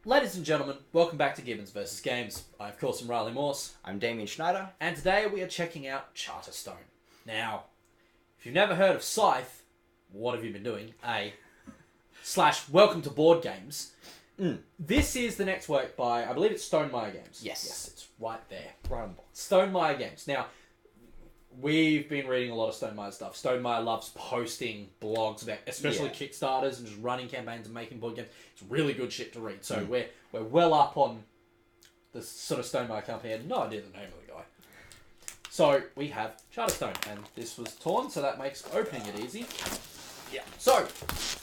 Ladies and gentlemen, welcome back to Gibbons vs. Games. I, of course, am Riley Morse. I'm Damien Schneider. And today we are checking out Charterstone. Now, if you've never heard of Scythe, what have you been doing? /Welcome to Board Games. This is the next work by, I believe it's Stonemaier Games. Yes, it's right there. Right on board. Stonemaier Games. Now, we've been reading a lot of Stonemaier stuff. Stonemaier loves posting blogs about, especially Kickstarters and just running campaigns and making board games. It's really good shit to read. So we're well up on the sort of Stonemaier company. I had no idea the name of the guy. So we have Charterstone, and this was torn, so that makes opening it easy. Yeah. So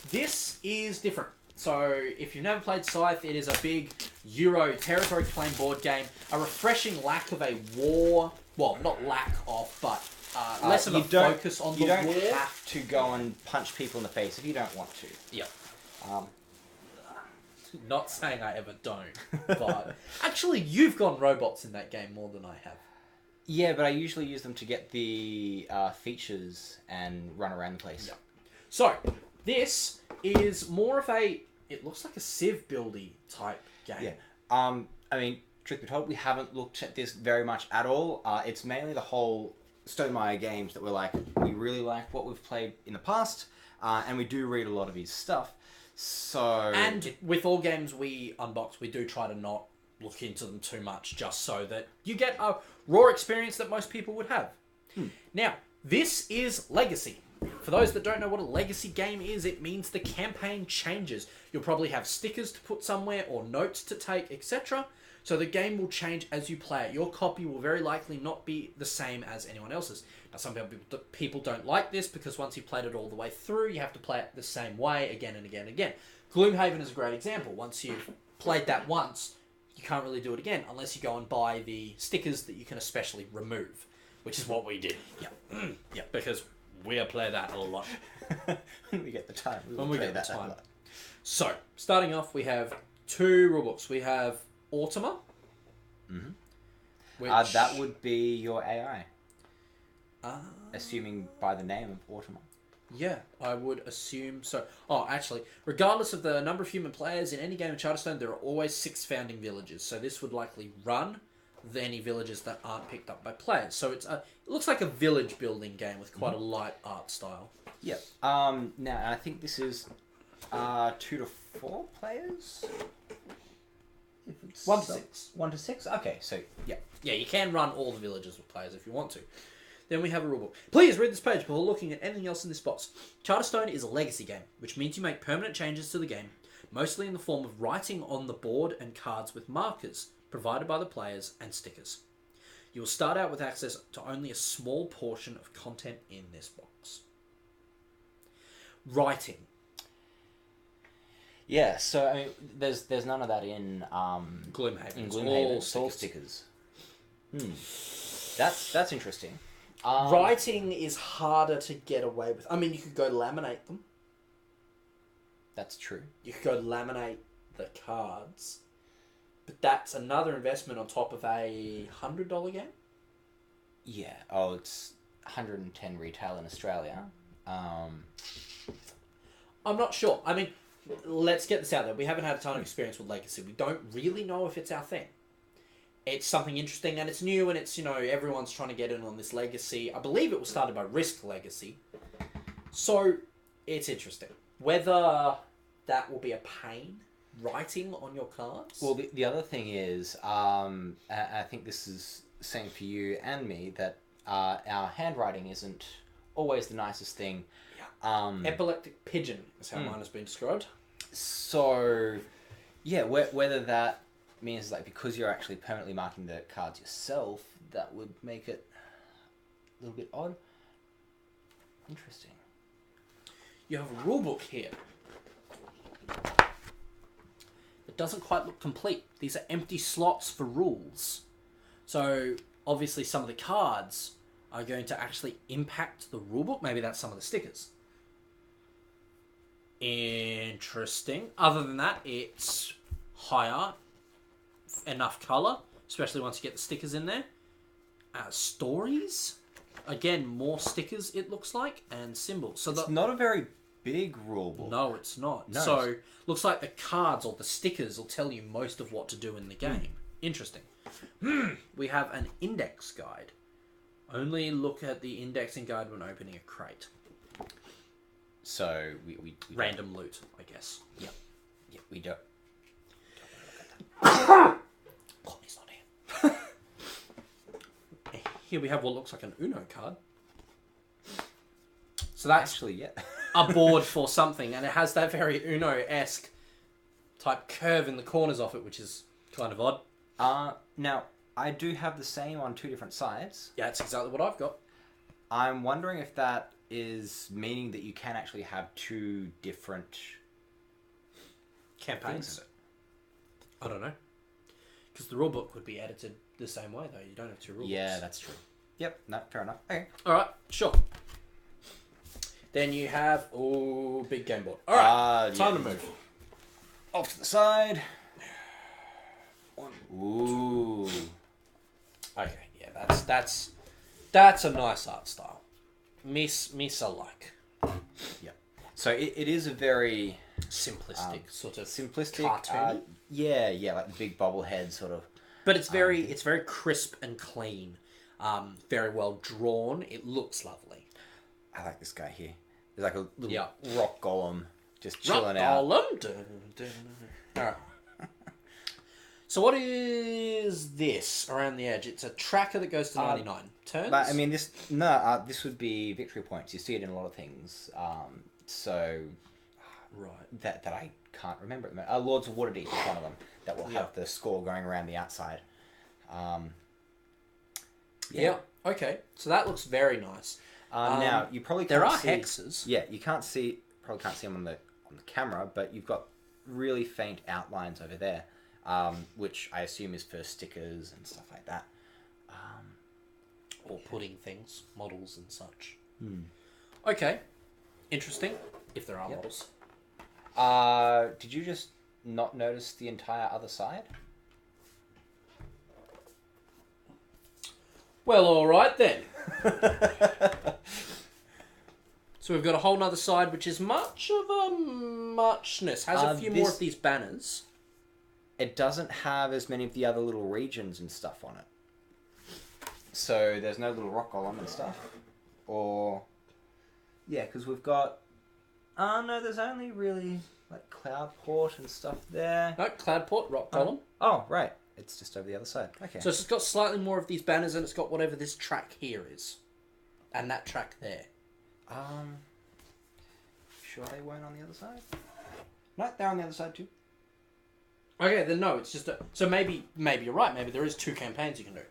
this is different. So if you've never played Scythe, it is a big Euro territory claim board game. A refreshing lack of a war. Well, not lack of, but less of a focus on the war. You don't have to go and punch people in the face if you don't want to. Yeah. Not saying I ever don't, but actually you've gone robots in that game more than I have. Yeah, but I usually use them to get the features and run around the place. Yeah. So, this is more of a... It looks like a Civ buildy type game. Yeah. I mean, truth be told, we haven't looked at this very much at all. It's mainly the whole Stonemaier Games that we're like, we really like what we've played in the past, and we do read a lot of his stuff. So... And with all games we unbox, we do try to not look into them too much, just so that you get a raw experience that most people would have. Now, this is Legacy. For those that don't know what a legacy game is, it means the campaign changes. You'll probably have stickers to put somewhere or notes to take, etc. So the game will change as you play it. Your copy will very likely not be the same as anyone else's. Now, some people don't like this because once you've played it all the way through, you have to play it the same way again and again and again. Gloomhaven is a great example. Once you've played that once, you can't really do it again unless you go and buy the stickers that you can especially remove, which is what we did. Yeah, yeah, because we'll play that a lot. When we get the time. When we get the time. So, starting off, we have two rulebooks. We have Automata. Which... that would be your AI. Assuming by the name of Automata. Yeah, I would assume so. Oh, actually, regardless of the number of human players in any game in Charterstone, there are always 6 founding villages. So this would likely run any villages that aren't picked up by players. So it looks like a village building game with quite a light art style. Yep. Now, I think this is 2 to 4 players? If it's 1 to 6. 1 to 6? Okay, so... Yeah, you can run all the villages with players if you want to. Then we have a rulebook. Please read this page before looking at anything else in this box. Charterstone is a legacy game, which means you make permanent changes to the game, mostly in the form of writing on the board and cards with markers provided by the players and stickers. You will start out with access to only a small portion of content in this box. Writing. Yeah, so I mean, there's none of that in Gloomhaven. In Gloomhaven, it's all stickers. That's interesting. Writing is harder to get away with. I mean, you could go laminate them. That's true. You could go laminate the cards. But that's another investment on top of a $100 game? Yeah. Oh, it's 110 retail in Australia. I'm not sure. I mean, let's get this out there. We haven't had a ton of experience with Legacy. We don't really know if it's our thing. It's something interesting and it's new and it's, everyone's trying to get in on this Legacy. I believe it was started by Risk Legacy. So, it's interesting. Whether that will be a pain writing on your cards? Well, the other thing is, I think this is the same for you and me, that our handwriting isn't always the nicest thing. Yeah. Epileptic pigeon is how mine has been described. So, yeah, whether that means because you're actually permanently marking the cards yourself, that would make it a little bit odd. Interesting. You have a rulebook here. It doesn't quite look complete. These are empty slots for rules. So, obviously some of the cards are going to actually impact the rulebook. Maybe that's some of the stickers. Interesting. Other than that, it's high art. Enough colour, especially once you get the stickers in there. Stories. Again, more stickers, it looks like, and symbols. So it's not a very big rule book. No, it's not. No. So, looks like the cards or the stickers will tell you most of what to do in the game. Interesting. We have an index guide. Only look at the indexing guide when opening a crate. So we Random loot, I guess. Yeah, we don't. Courtney's not here. Here we have what looks like an Uno card. So that's Actually, yeah. a board for something, and it has that very Uno-esque type curve in the corners of it, which is kind of odd. Now, I do have the same on 2 different sides. Yeah, that's exactly what I've got. I'm wondering if that is meaning that you can actually have 2 different Campaigns. things. I don't know. Because the rulebook would be edited the same way, though. You don't have 2 rulebooks. Yeah, that's true. Yep, no, fair enough. Okay. Alright, sure. Then you have... Oh, big game board. Alright, time to move. Off to the side. Ooh. Okay, yeah, that's a nice art style. Miss I like. Yeah. So it is a very Simplistic, sort of simplistic, cartoony. yeah, like the big bobblehead sort of. But it's very crisp and clean. Very well drawn. It looks lovely. I like this guy here. There's like a little Yeah. rock golem just chilling out. Alright. So what is this around the edge? It's a tracker that goes to 99 turns. But I mean, this would be victory points. You see it in a lot of things. So right. that I can't remember. Lords of Waterdeep is one of them that will have the score going around the outside. Yeah. Okay. So that looks very nice. Now you probably there can't are see, hexes. Yeah, you can't see. Probably can't see them on the camera, but you've got really faint outlines over there, which I assume is for stickers and stuff like that. Or putting things, models and such. Okay. Interesting. If there are models. Did you just not notice the entire other side? Well, alright then. So we've got a whole nother side which is much of a muchness. Has a few more of these banners. It doesn't have as many of the other little regions and stuff on it. So there's no little rock golem and stuff. Or... Yeah, because we've got... no, there's only really like Cloudport and stuff there. No, Cloudport, Rock Golem. Oh, right. It's just over the other side. Okay. So it's got slightly more of these banners and it's got whatever this track here is. And that track there. Sure they weren't on the other side? No, they're on the other side too. Okay, then no, it's just a... So maybe you're right. Maybe there is 2 campaigns you can do.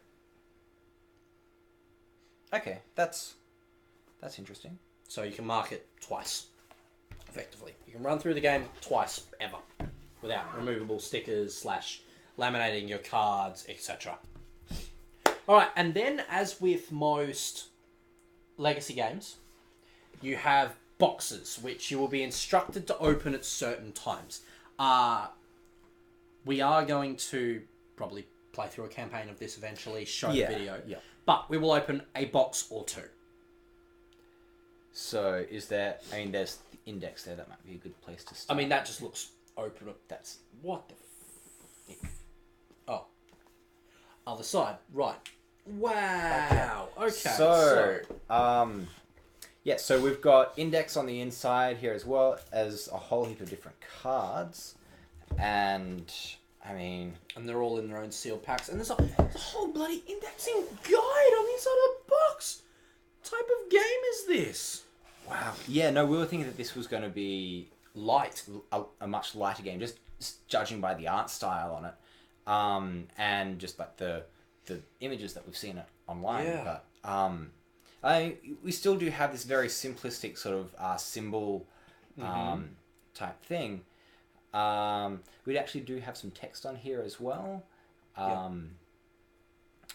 Okay, that's interesting. So you can mark it twice, effectively. You can run through the game twice, ever, without removable stickers / laminating your cards, etc. Alright, and then as with most Legacy games, you have boxes, which you will be instructed to open at certain times. We are going to probably play through a campaign of this eventually, show the video. Yeah. But we will open a box or 2. So is there... I mean, there's the index there. That might be a good place to start. I mean, that just looks open. That's... What the... Oh. Other side. Right. Wow. Okay. So... yeah, so we've got index on the inside here as well as a whole heap of different cards. And... I mean... And they're all in their own sealed packs. And there's a whole bloody indexing guide on the inside of the box. What type of game is this? Wow. Yeah, no, we were thinking that this was going to be light, a much lighter game, just judging by the art style on it, and just like the images that we've seen online. Yeah. But we still do have this very simplistic sort of symbol type thing. We actually do have some text on here as well,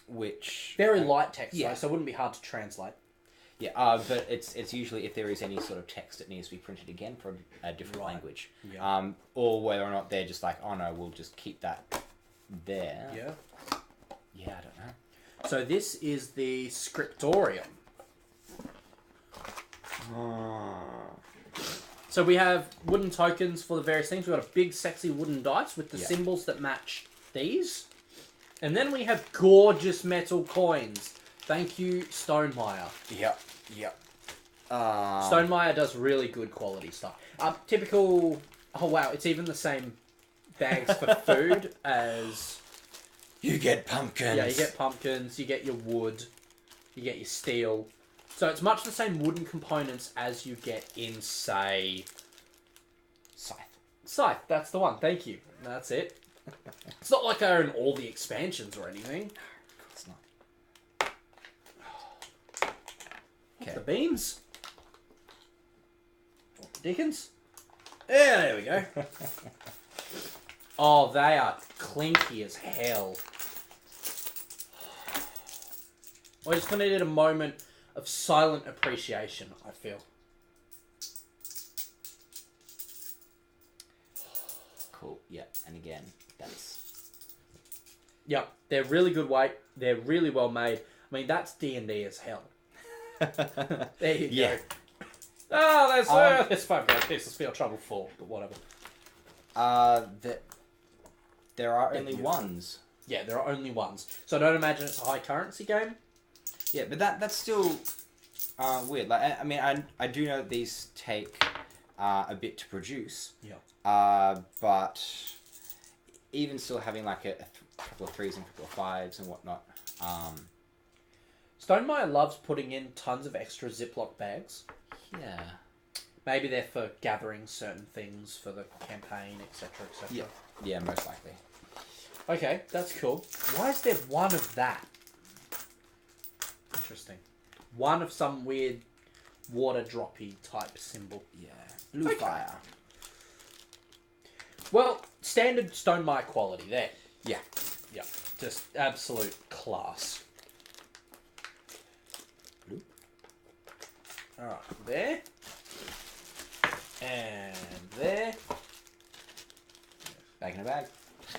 which very light text, yeah. though, so it wouldn't be hard to translate. Yeah, but it's usually if there is any sort of text that needs to be printed again for a different language, or whether or not they're just like, oh no, we'll just keep that there. Yeah. Yeah, I don't know. So this is the scriptorium. So we have wooden tokens for the various things. We've got a big, sexy wooden dice with the symbols that match these. And then we have gorgeous metal coins. Thank you, Stonemeyer. Yep. Stonemeyer does really good quality stuff. Typical... Oh, wow. It's even the same bags for food as... You get pumpkins. Yeah, you get pumpkins, you get your wood, you get your steel. So it's much the same wooden components as you get in, say... Scythe, that's the one. Thank you. That's it. It's not like I own all the expansions or anything. Of course not. Okay. The beans. Dickens. Yeah, there we go. Oh, they are clinky as hell. I just needed a moment of silent appreciation, I feel. Cool. Yeah, and again, that's... Yeah, they're really good weight. They're really well made. I mean, that's D&D as hell. There you go. Oh, there's 5 gold pieces for your trouble 4, but whatever. There are only ones. Yeah, there are only ones. So I don't imagine it's a high currency game. Yeah, but that's still weird. Like, I mean, I do know that these take a bit to produce. Yeah. But even still having like a couple of 3s and a couple of 5s and whatnot. Stonemeyer loves putting in tons of extra Ziploc bags. Yeah. Maybe they're for gathering certain things for the campaign, etc., etc. Yeah, most likely. Okay, that's cool. Why is there one of that? Interesting. One of some weird water droppy type symbol. Yeah. Blue fire. Well, standard Stonemeyer quality there. Yeah. Yeah. Just absolute class. Blue. Alright, there. And there. Bag in a bag.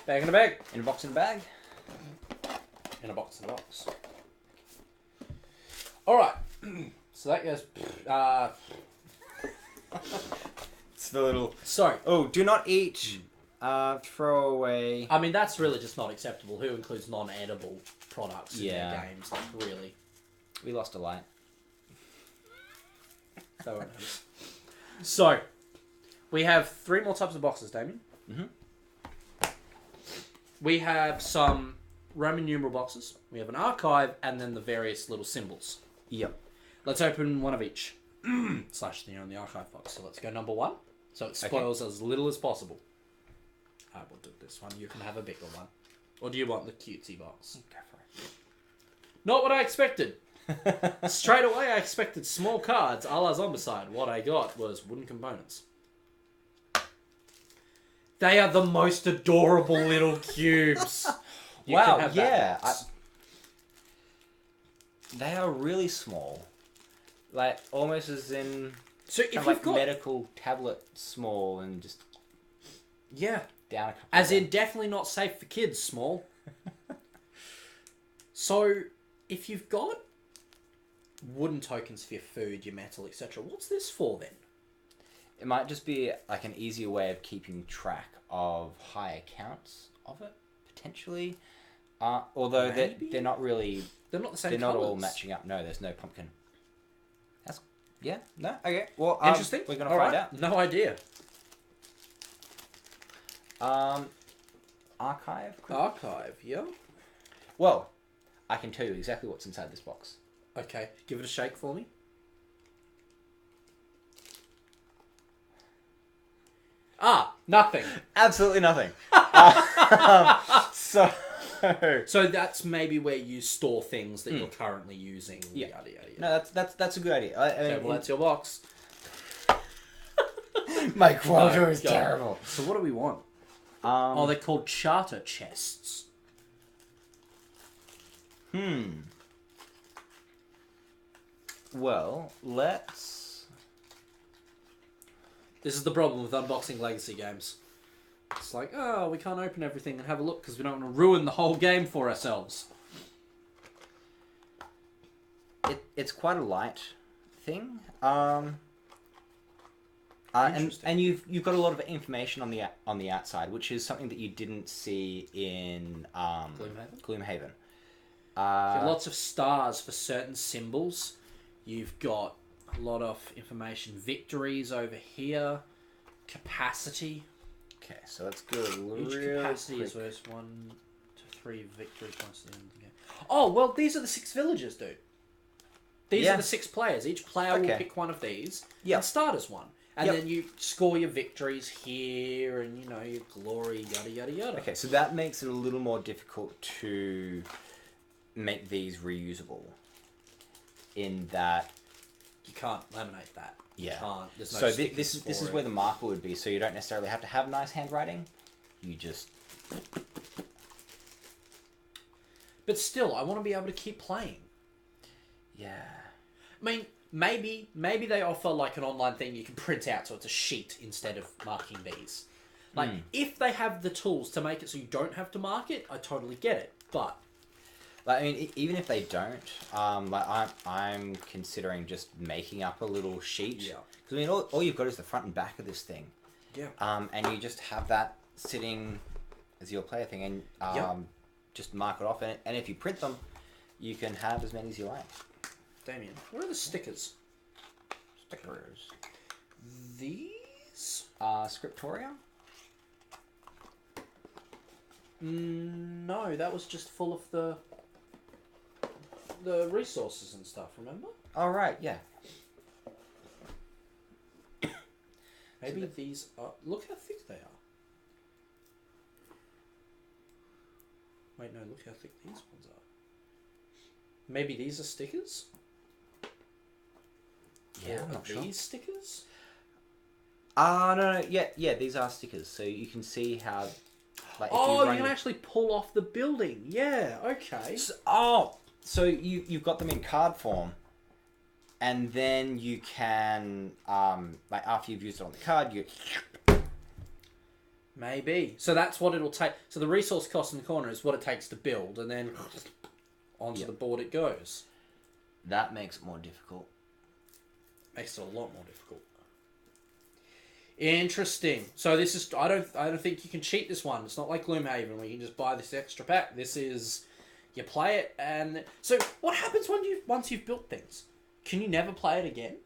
Bag in a bag. In a box in a bag. In a box in a box. Alright. So that goes... It's the little... Sorry. Oh, do not eat. Throw away. I mean, that's really just not acceptable. Who includes non-edible products in Yeah. their games? Like, really. We lost a light. That won't notice. So, we have 3 more types of boxes, Damien. Mm-hmm. We have some Roman numeral boxes. We have an archive, and then the various little symbols. Yep. Let's open one of each. Slash the archive box. So let's go number 1. So it spoils as little as possible. I will do this one. You can have a bigger one. Or do you want the cutesy box? Go for it. Not what I expected. Straight away, I expected small cards, a la Zombicide. What I got was wooden components. They are the most adorable little cubes. You Wow, can have yeah. that. They are really small. Like, almost as in... So if kind of you've like got... medical tablet small and just Yeah. down a couple As of in, definitely not safe for kids, small. So, if you've got wooden tokens for your food, your metal, etc., what's this for then? It might just be like an easier way of keeping track of high accounts of it, potentially. Although they're not really... They're not the same They're colours. not all matching up. No, there's no pumpkin. That's... Yeah? No? Okay. Well, Interesting. We're going to find out. No idea. Archive? Archive, yeah. Well, I can tell you exactly what's inside this box. Okay, give it a shake for me. Nothing. Absolutely nothing. So that's maybe where you store things that you're currently using. Yeah. Yada, yada, yada. No, that's a good idea. Okay, well, that's your box. My quota No, is go. terrible. So what do we want? They're called charter chests. Well, let's... This is the problem with unboxing legacy games. It's like, oh, we can't open everything and have a look because we don't want to ruin the whole game for ourselves. It's quite a light thing. And you've got a lot of information on the outside, which is something that you didn't see in Gloomhaven. Lots of stars for certain symbols. You've got a lot of information. Victories over here. Capacity. Okay, so let's go Each real capacity quick. is worth 1 to 3 victory points at the end of the game. Oh, well, these are the 6 villagers, dude. These are the 6 players. Each player will pick one of these and start as one. And then you score your victories here and, your glory, yada, yada, yada. Okay, so that makes it a little more difficult to make these reusable. In that... You can't laminate that. Yeah. You can't. There's no so stickers this for is it. where the marker would be, so you don't necessarily have to have nice handwriting. You just... But still, I want to be able to keep playing. Yeah. I mean, maybe they offer like an online thing you can print out so it's a sheet instead of marking these. Like, if they have the tools to make it so you don't have to mark it, I totally get it. But... Like, I mean, even if they don't, like I'm considering just making up a little sheet. Yeah. Because I mean, all you've got is the front and back of this thing. Yeah. And you just have that sitting as your player thing, and just mark it off. And if you print them, you can have as many as you like. Damien, what are the stickers? Stickers. These? Scriptoria. No, that was just full of the resources and stuff, remember? Oh, right, yeah. Maybe these are... Look how thick they are. Wait, no, look how thick these ones are. Maybe these are stickers? Yeah, Or I'm are not sure. these stickers? No, yeah, these are stickers, so you can see how... Like, if Oh, you run can actually pull off the building. Yeah, okay. So you've got them in card form, and then you can, like, after you've used it on the card, you... Maybe. So that's what it'll take. So the resource cost in the corner is what it takes to build, and then onto the board it goes. That makes it more difficult. Makes it a lot more difficult. Interesting. So this is... I don't think you can cheat this one. It's not like Gloomhaven where you can just buy this extra pack. This is... You play it and... So what happens once you've built things? Can you never play it again?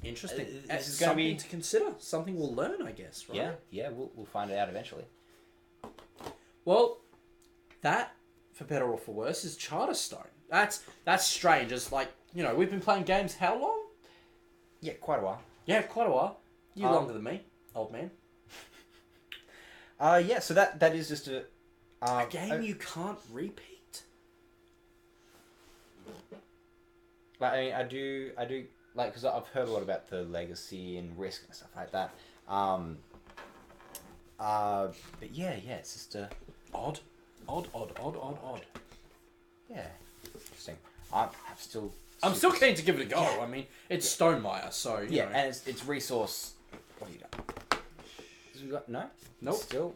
Interesting. This is something going to consider. Something we'll learn, I guess, right? Yeah, we'll find it out eventually. Well, that, for better or for worse, is Charterstone. That's strange. It's like, we've been playing games how long? Yeah, quite a while. Yeah, quite a while. You longer than me, old man. Yeah, so that is just a game you can't repeat. Like, I mean, I do, like, because I've heard a lot about the legacy and risk and stuff like that. But yeah, it's just a... Odd. Yeah, interesting. I'm still keen to give it a go. Yeah. I mean, it's Stonemaier, so, you know. and it's resource... What have you done? We got... No? Nope. Still?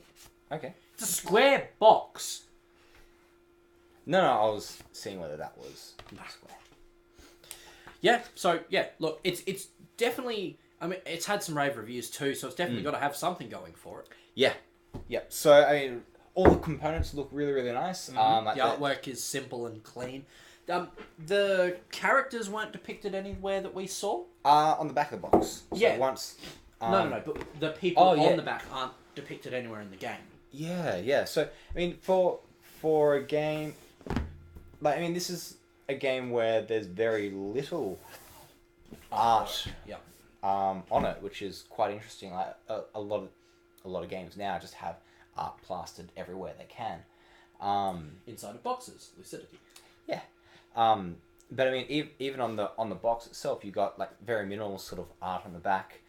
Okay. It's a square box. No, I was seeing whether that was square. Yeah, so, look, it's definitely... I mean, it's had some rave reviews too, so it's definitely got to have something going for it. Yeah. So, I mean, all the components look really, really nice. Like the artwork is simple and clean. The characters weren't depicted anywhere that we saw? On the back of the box. So once... No, but the people on the back aren't depicted anywhere in the game. Yeah. So, I mean, for a game... Like, I mean, this is a game where there's very little art on it, which is quite interesting. Like, a lot of games now just have art plastered everywhere they can. Inside of boxes, lucidity. Yeah. But I mean, even on the box itself, you got like very minimal sort of art on the back,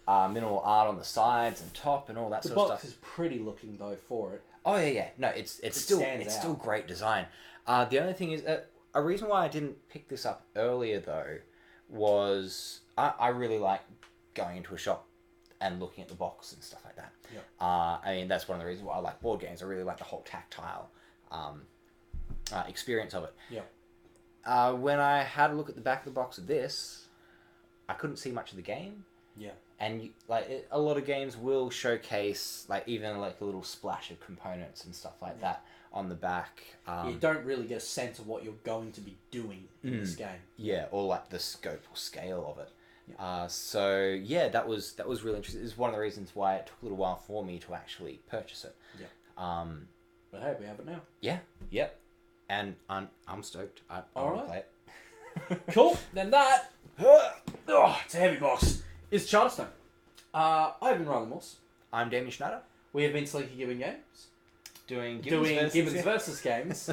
minimal art on the sides and top and all that sort of stuff. The box is pretty looking though for it. Oh yeah. No, it's still great design. The only thing is a reason why I didn't pick this up earlier though was I really like going into a shop and looking at the box and stuff like that. Yep. I mean, that's one of the reasons why I like board games. I really like the whole tactile experience of it. Yeah. When I had a look at the back of the box of this, I couldn't see much of the game. Yeah. And a lot of games will showcase like even like a little splash of components and stuff like that on the back. You don't really get a sense of what you're going to be doing in this game. Yeah, or like the scope or scale of it. Yeah. So yeah, that was really interesting. It's one of the reasons why it took a little while for me to actually purchase it. Yeah. But hey, we have it now. Yeah. Yep. And I'm stoked. I want to play it. Cool. Then that. It's a heavy box. Is Charterstone. I've been Riley Morse. I'm Damien Schneider. We have been Slinky Gibbon Games. Doing Gibbons versus games.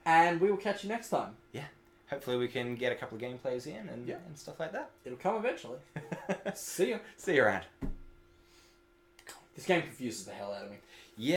And we will catch you next time. Yeah. Hopefully we can get a couple of gameplays in and stuff like that. It'll come eventually. See you. See you around. This game confuses the hell out of me.